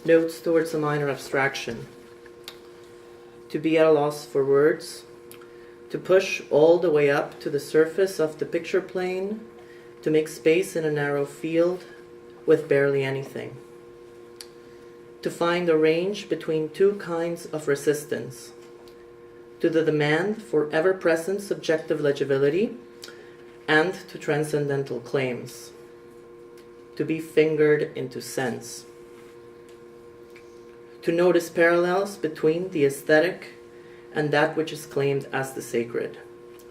Notes towards a minor abstraction. To be at a loss for words, to push all the way up to the surface of the picture plane, to make space in a narrow field with barely anything. To find a range between two kinds of resistance, to the demand for ever-present subjective legibility and to transcendental claims, to be fingered into sense. To notice parallels between the aesthetic and that which is claimed as the sacred,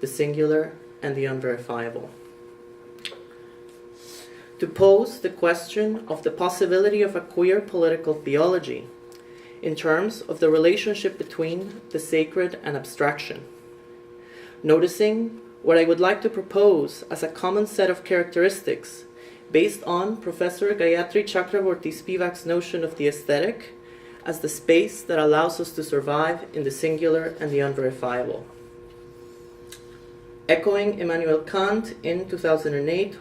the singular and the unverifiable. To pose the question of the possibility of a queer political theology in terms of the relationship between the sacred and abstraction, noticing what I would like to propose as a common set of characteristics based on Professor Gayatri Chakraborty Spivak's notion of the aesthetic as the space that allows us to survive in the singular and the unverifiable. Echoing Immanuel Kant in 2008,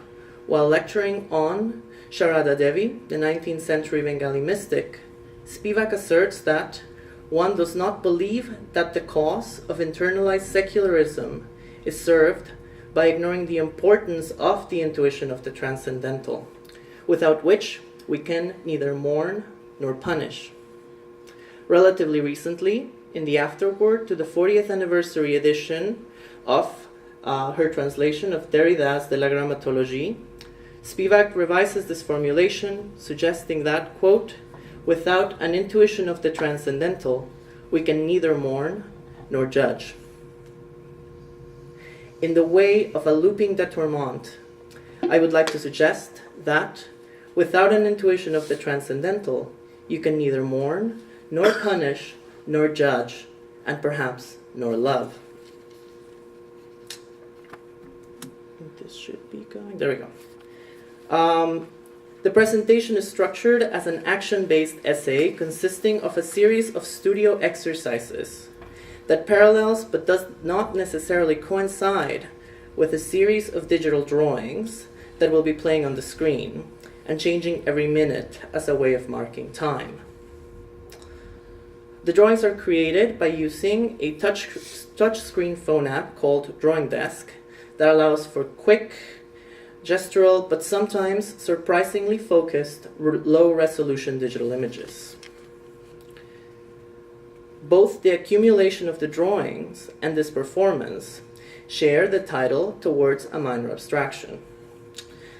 while lecturing on Sharada Devi, the 19th century Bengali mystic, Spivak asserts that one does not believe that the cause of internalized secularism is served by ignoring the importance of the intuition of the transcendental, without which we can neither mourn nor punish. Relatively recently, in the afterword to the 40th anniversary edition of her translation of Derrida's De la Grammatologie, Spivak revises this formulation, suggesting that, quote, without an intuition of the transcendental, we can neither mourn nor judge. In the way of a looping détournement, I would like to suggest that, without an intuition of the transcendental, you can neither mourn nor punish, nor judge, and perhaps nor love. I think this should be going. There we go. The presentation is structured as an action-based essay consisting of a series of studio exercises that parallels but does not necessarily coincide with a series of digital drawings that will be playing on the screen and changing every minute as a way of marking time. The drawings are created by using a touchscreen phone app called Drawing Desk that allows for quick, gestural, but sometimes surprisingly focused, low-resolution digital images. Both the accumulation of the drawings and this performance share the title Towards a Minor Abstraction.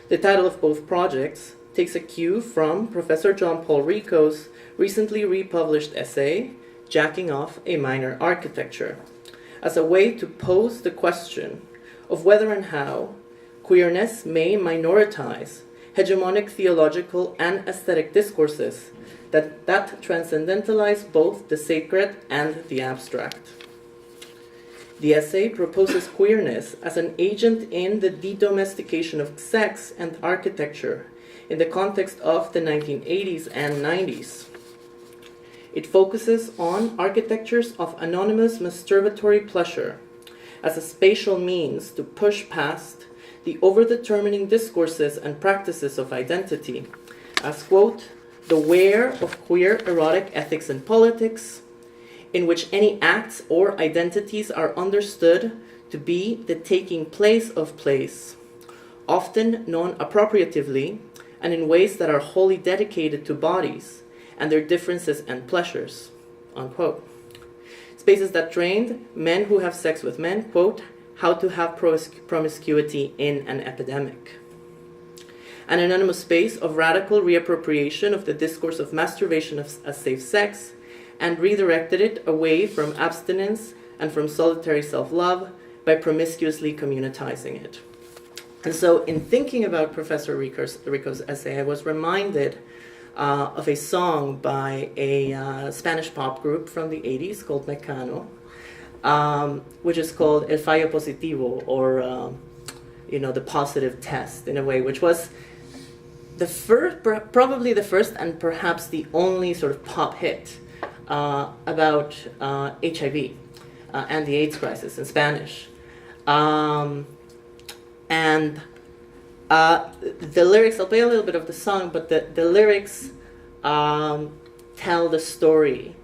The title of both projects takes a cue from Professor John Paul Rico's recently republished essay, Jacking Off a Minor Architecture, as a way to pose the question of whether and how queerness may minoritize hegemonic theological and aesthetic discourses that transcendentalize both the sacred and the abstract. The essay proposes queerness as an agent in the de-domestication of sex and architecture in the context of the 1980s and 90s. It focuses on architectures of anonymous masturbatory pleasure as a spatial means to push past the over-determining discourses and practices of identity as, quote, the where of queer erotic ethics and politics, in which any acts or identities are understood to be the taking place of place, often non-appropriatively and in ways that are wholly dedicated to bodies and their differences and pleasures, unquote. Spaces that trained men who have sex with men, quote, how to have promiscuity in an epidemic. An anonymous space of radical reappropriation of the discourse of masturbation as safe sex and redirected it away from abstinence and from solitary self-love by promiscuously communitizing it. And so in thinking about Professor Rico's essay, I was reminded of a song by a Spanish pop group from the 80s called Mecano, which is called El Fallo Positivo, or the positive test, in a way, which was the first, probably the first and perhaps the only sort of pop hit about HIV and the AIDS crisis in Spanish. And the lyrics, I'll play a little bit of the song, but the lyrics tell the story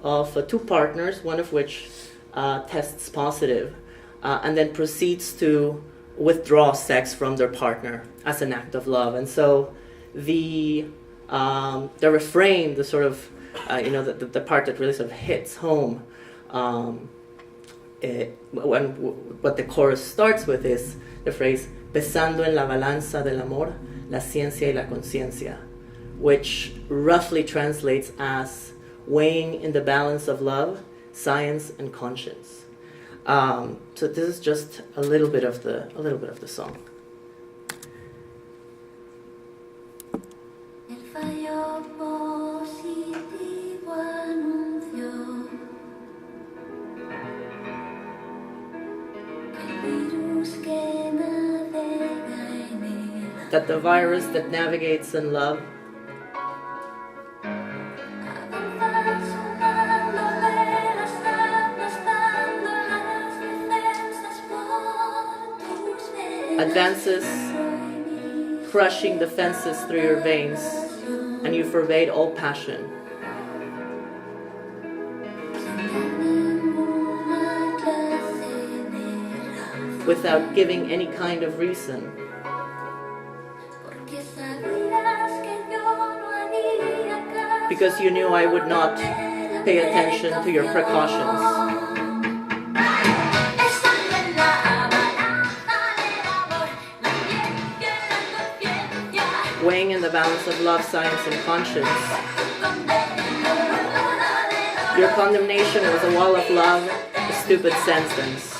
of two partners, one of which tests positive, and then proceeds to withdraw sex from their partner as an act of love. And so the refrain, the sort of, the part that really sort of hits home, what the chorus starts with is the phrase, pesando en la balanza del amor, la ciencia y la conciencia, which roughly translates as weighing in the balance of love, science, and conscience. So this is just a little bit of the song. El fallo positivo anunció que el virus que navega en él, that the virus that navigates in love avanza sonándole las armas, dando las defensas por tus venas, advances, crushing the fences through your veins, and you pervade all passion. Without giving any kind of reason. Because you knew I would not pay attention to your precautions. Weighing in the balance of love, science, and conscience. Your condemnation was a wall of love, a stupid sentence.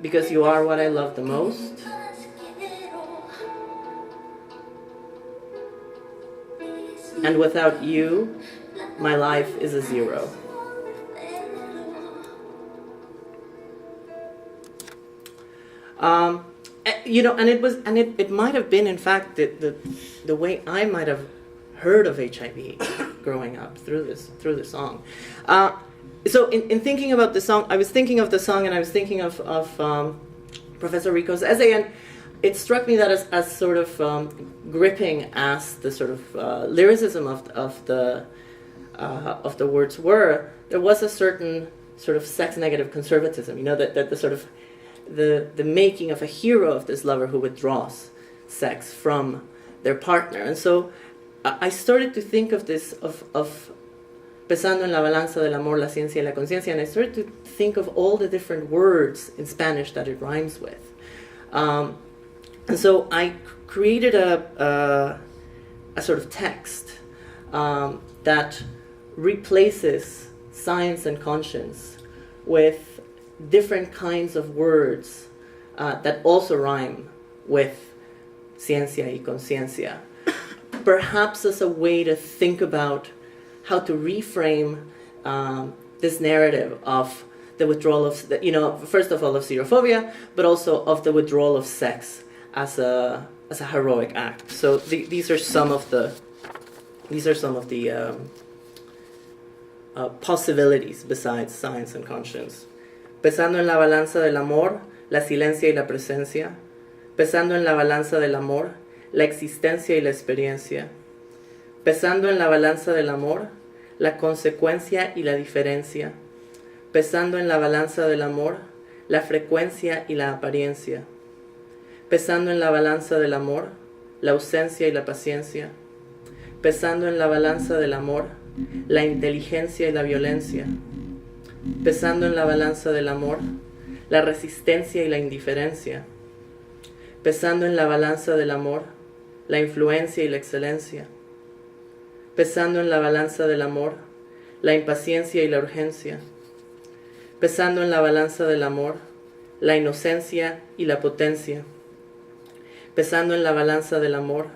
Because you are what I love the most. And without you, my life is a zero. It might have been, in fact, the way I might have heard of HIV growing up through this song. So in thinking about the song, I was thinking of the song, and I was thinking of Professor Rico's essay, and it struck me that as sort of gripping as the sort of lyricism of the words were, there was a certain sort of sex-negative conservatism. That the sort of the making of a hero of this lover who withdraws sex from their partner. And so I started to think of this, of pesando en la balanza del amor, la ciencia y la conciencia, and I started to think of all the different words in Spanish that it rhymes with. And so I created a sort of text that replaces science and conscience with different kinds of words that also rhyme with ciencia y conciencia, perhaps as a way to think about how to reframe this narrative of the withdrawal of, first of all of xerophobia, but also of the withdrawal of sex as a heroic act. So these are some of the possibilities besides science and conscience. Pesando en la balanza del amor, la silencia y la presencia. Pesando en la balanza del amor, la existencia y la experiencia. Pesando en la balanza del amor, la consecuencia y la diferencia. Pesando en la balanza del amor, la frecuencia y la apariencia. Pesando en la balanza del amor, la ausencia y la paciencia. Pesando en la balanza del amor, la inteligencia y la violencia. Pesando en la balanza del amor, la resistencia y la indiferencia. Pesando en la balanza del amor, la influencia y la excelencia. Pesando en la balanza del amor, la impaciencia y la urgencia. Pesando en la balanza del amor, la inocencia y la potencia. Pesando en la balanza del amor,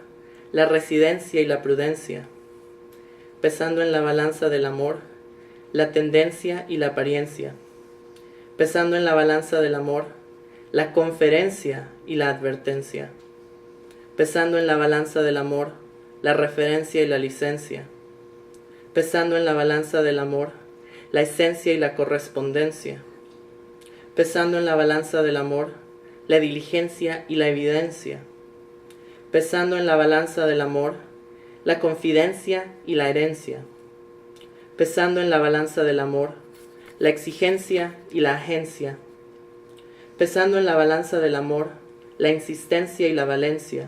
la residencia y la prudencia. Pesando en la balanza del amor, la tendencia y la apariencia. Pesando en la balanza del amor, la conferencia y la advertencia. Pesando en la balanza del amor, la referencia y la licencia. Pesando en la balanza del amor, la esencia y la correspondencia. Pesando en la balanza del amor, la diligencia y la evidencia. Pesando en la balanza del amor, la confidencia y la herencia, pesando en la balanza del amor, la exigencia y la agencia, pesando en la balanza del amor, la insistencia y la valencia,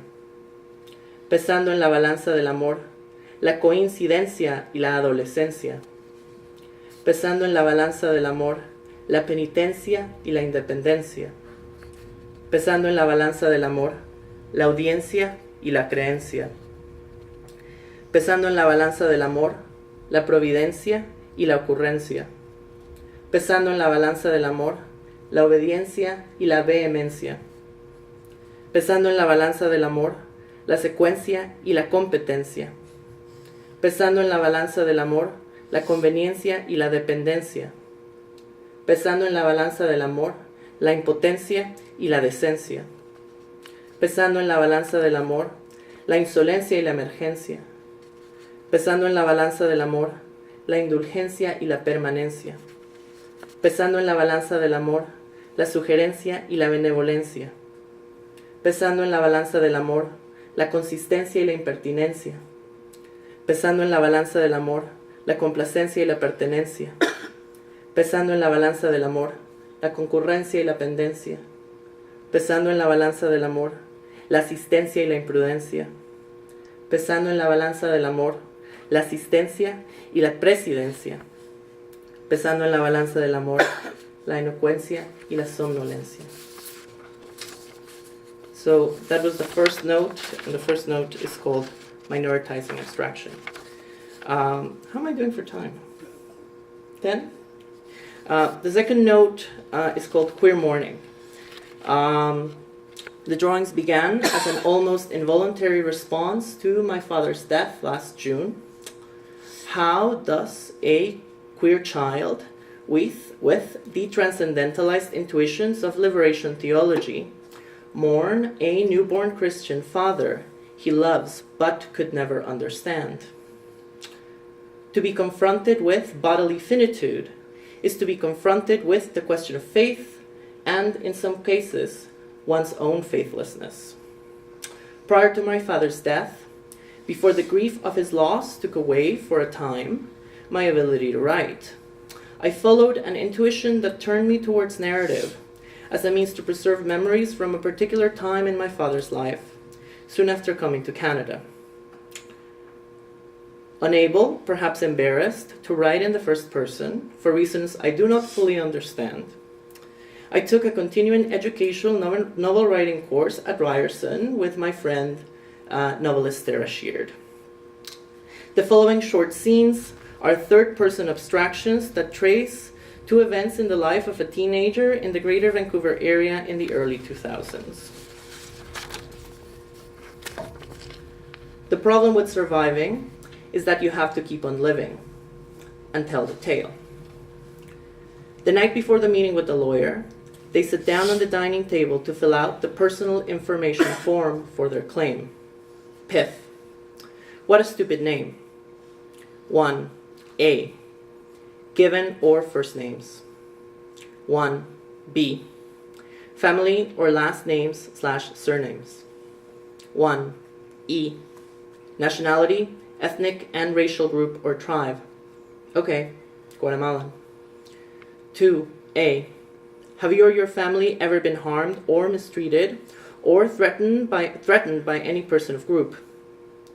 pesando en la balanza del amor, la coincidencia y la adolescencia, pesando en la balanza del amor, la penitencia y la independencia, pesando en la balanza del amor, la audiencia y la creencia, pesando en la balanza del amor, la providencia y la ocurrencia, pesando en la balanza del amor, la obediencia y la vehemencia, pesando en la balanza del amor, la secuencia y la competencia, pesando en la balanza del amor, la conveniencia y la dependencia, pesando en la balanza del amor, la impotencia y la decencia, pesando en la balanza del amor, la insolencia y la emergencia, pesando en la balanza del amor, la indulgencia y la permanencia, pesando en la balanza del amor, la sugerencia y la benevolencia, pesando en la balanza del amor, la consistencia y la impertinencia, pesando en la balanza del amor, la complacencia y la pertenencia, pesando en la balanza del amor, la concurrencia y la pendencia, pesando en la balanza del amor, la asistencia y la imprudencia, pesando en la balanza del amor, la asistencia y la presidencia, pesando en la balanza del amor, la elocuencia y la somnolencia. So that was the first note, and the first note is called minoritizing abstraction. How am I doing for time? 10? The second note is called Queer Mourning. The drawings began as an almost involuntary response to my father's death last June. How does a queer child with the transcendentalized intuitions of liberation theology mourn a newborn Christian father he loves but could never understand? To be confronted with bodily finitude is to be confronted with the question of faith and, in some cases, one's own faithlessness. Prior to my father's death, before the grief of his loss took away for a time my ability to write, I followed an intuition that turned me towards narrative as a means to preserve memories from a particular time in my father's life, soon after coming to Canada. Unable, perhaps embarrassed, to write in the first person, for reasons I do not fully understand, I took a continuing educational novel writing course at Ryerson with my friend, novelist Sarah Sheard. The following short scenes are third-person abstractions that trace two events in the life of a teenager in the Greater Vancouver area in the early 2000s. The problem with surviving is that you have to keep on living and tell the tale. The night before the meeting with the lawyer, they sit down on the dining table to fill out the personal information form for their claim. PIF. What a stupid name. 1. A. Given or first names. 1. B. Family or last names / surnames. 1. E. Nationality, ethnic and racial group or tribe. Okay, Guatemalan. 2. A. Have you or your family ever been harmed or mistreated or threatened by any person of group?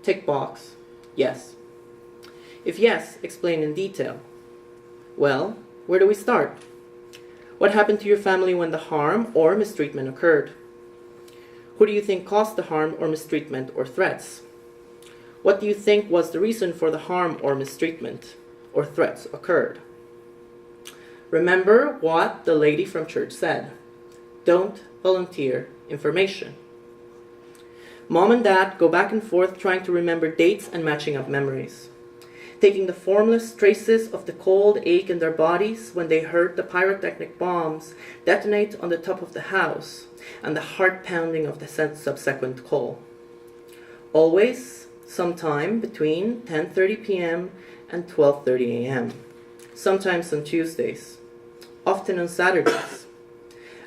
Tick box. Yes. If yes, explain in detail. Well, where do we start? What happened to your family when the harm or mistreatment occurred? Who do you think caused the harm or mistreatment or threats? What do you think was the reason for the harm or mistreatment or threats occurred? Remember what the lady from church said. Don't volunteer information. Mom and Dad go back and forth trying to remember dates and matching up memories, taking the formless traces of the cold ache in their bodies when they heard the pyrotechnic bombs detonate on the top of the house and the heart pounding of the subsequent call. Always sometime between 10:30 p.m. and 12:30 a.m., sometimes on Tuesdays, often on Saturdays,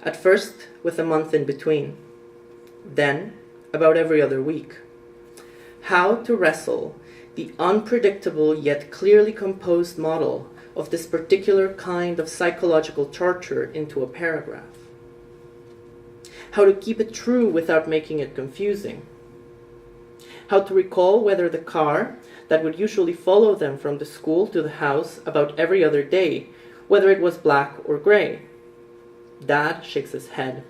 at first with a month in between, then about every other week. How to wrestle the unpredictable yet clearly composed model of this particular kind of psychological torture into a paragraph. How to keep it true without making it confusing. How to recall whether the car that would usually follow them from the school to the house about every other day, whether it was black or gray. Dad shakes his head.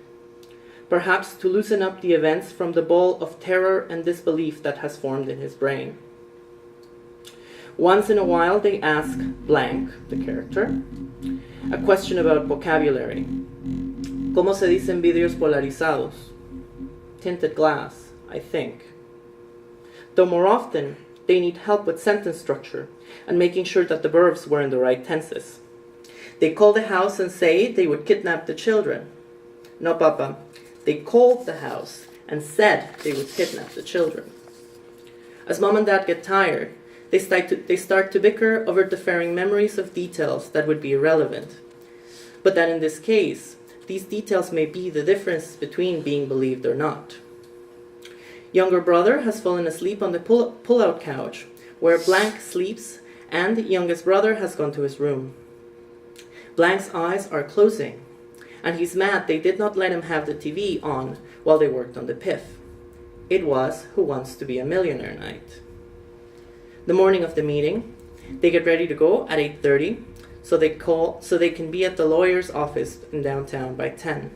Perhaps to loosen up the events from the ball of terror and disbelief that has formed in his brain. Once in a while they ask blank, the character, a question about vocabulary. ¿Cómo se dicen vidrios polarizados? Tinted glass, I think. Though more often, they need help with sentence structure and making sure that the verbs were in the right tenses. They call the house and say they would kidnap the children. No, Papa. They called the house and said they would kidnap the children. As Mom and Dad get tired, they start to bicker over differing memories of details that would be irrelevant. But that in this case, these details may be the difference between being believed or not. Younger brother has fallen asleep on the pull-out couch, where Blank sleeps, and youngest brother has gone to his room. Blank's eyes are closing, and he's mad they did not let him have the TV on while they worked on the PIF. It was Who Wants to Be a Millionaire night. The morning of the meeting, they get ready to go at 8:30, so they can be at the lawyer's office in downtown by 10.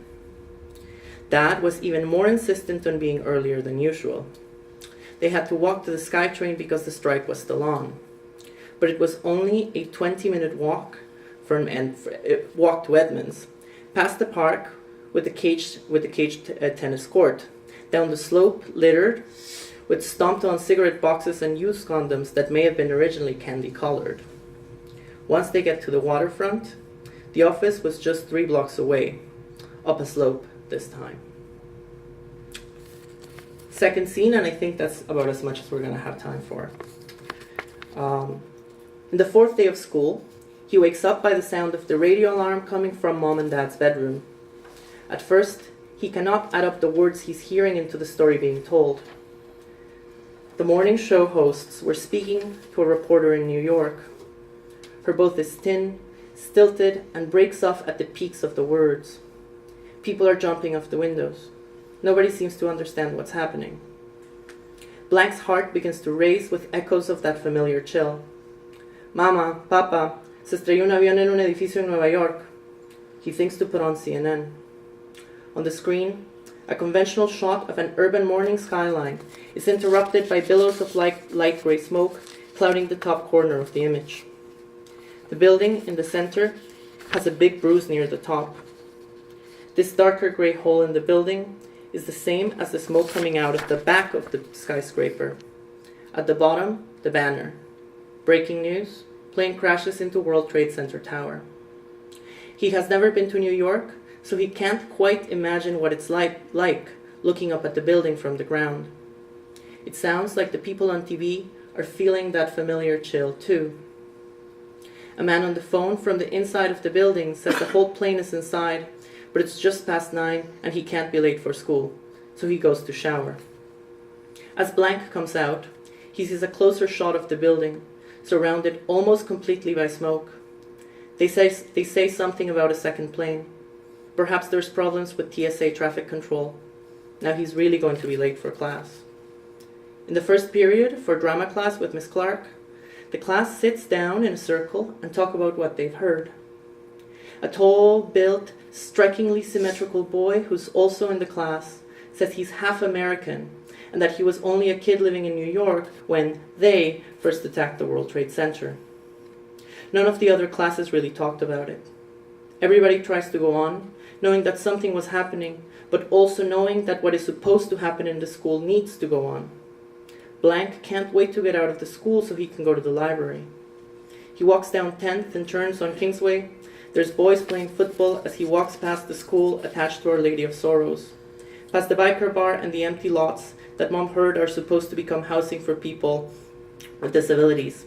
Dad was even more insistent on being earlier than usual. They had to walk to the SkyTrain because the strike was still on. But it was only a 20-minute walk to Edmonds, past the park with the caged tennis court, down the slope littered with stomped-on cigarette boxes and used condoms that may have been originally candy-colored. Once they get to the waterfront, the office was just 3 blocks away, up a slope this time. Second scene, and I think that's about as much as we're going to have time for. In the 4th day of school, he wakes up by the sound of the radio alarm coming from Mom and Dad's bedroom. At first, he cannot add up the words he's hearing into the story being told. The morning show hosts were speaking to a reporter in New York. Her both is thin, stilted, and breaks off at the peaks of the words. People are jumping off the windows. Nobody seems to understand what's happening. Blank's heart begins to race with echoes of that familiar chill. Mama, Papa, se estrelló un avión en un edificio en Nueva York. He thinks to put on CNN. On the screen, a conventional shot of an urban morning skyline is interrupted by billows of light gray smoke clouding the top corner of the image. The building in the center has a big bruise near the top. This darker gray hole in the building is the same as the smoke coming out of the back of the skyscraper. At the bottom, the banner. Breaking news, plane crashes into World Trade Center Tower. He has never been to New York, so he can't quite imagine what it's like looking up at the building from the ground. It sounds like the people on TV are feeling that familiar chill too. A man on the phone from the inside of the building says the whole plane is inside, but it's just past 9 and he can't be late for school, so he goes to shower. As Blank comes out, he sees a closer shot of the building, surrounded almost completely by smoke. They say something about a second plane. Perhaps there's problems with TSA traffic control. Now he's really going to be late for class. In the first period, for drama class with Miss Clark, the class sits down in a circle and talk about what they've heard. A tall-built, strikingly symmetrical boy who's also in the class says he's half American and that he was only a kid living in New York when they first attacked the World Trade Center. None of the other classes really talked about it. Everybody tries to go on, knowing that something was happening, but also knowing that what is supposed to happen in the school needs to go on. Blank can't wait to get out of the school so he can go to the library. He walks down 10th and turns on Kingsway. There's boys playing football as he walks past the school attached to Our Lady of Sorrows, past the biker bar and the empty lots that Mom heard are supposed to become housing for people with disabilities,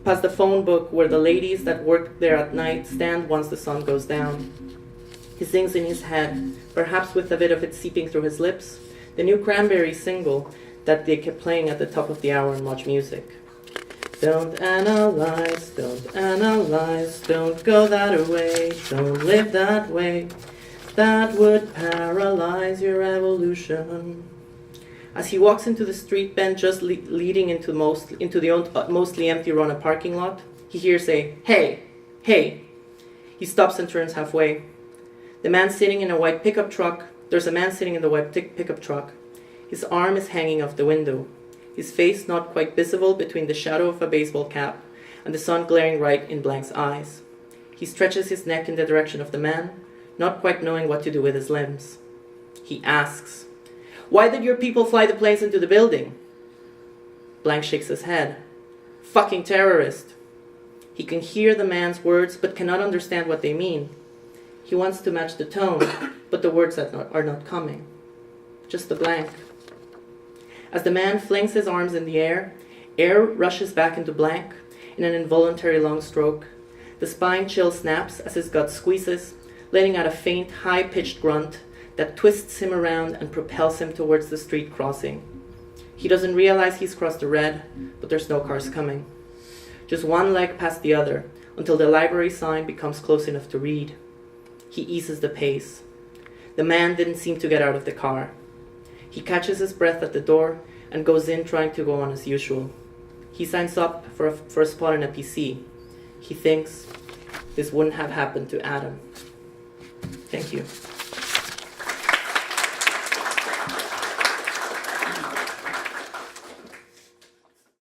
past the phone book where the ladies that work there at night stand once the sun goes down. He sings in his head, perhaps with a bit of it seeping through his lips, the new Cranberries single that they kept playing at the top of the hour in Much Music. Don't analyze, don't go that way, don't live that way. That would paralyze your evolution. As he walks into the street bend just leading into the mostly empty Rona parking lot, he hears a, "Hey, hey." He stops and turns halfway. There's a man sitting in the white pickup truck. His arm is hanging off the window. His face not quite visible between the shadow of a baseball cap and the sun glaring right in Blank's eyes. He stretches his neck in the direction of the man, not quite knowing what to do with his limbs. He asks, "Why did your people fly the planes into the building?" Blank shakes his head. "Fucking terrorist." He can hear the man's words but cannot understand what they mean. He wants to match the tone, but the words are not coming. Just the blank. As the man flings his arms in the air rushes back into Blank in an involuntary long stroke. The spine chill snaps as his gut squeezes, letting out a faint, high-pitched grunt that twists him around and propels him towards the street crossing. He doesn't realize he's crossed the red, but there's no cars coming. Just one leg past the other, until the library sign becomes close enough to read. He eases the pace. The man didn't seem to get out of the car. He catches his breath at the door and goes in trying to go on as usual. He signs up for a spot in a PC. He thinks this wouldn't have happened to Adam. Thank you.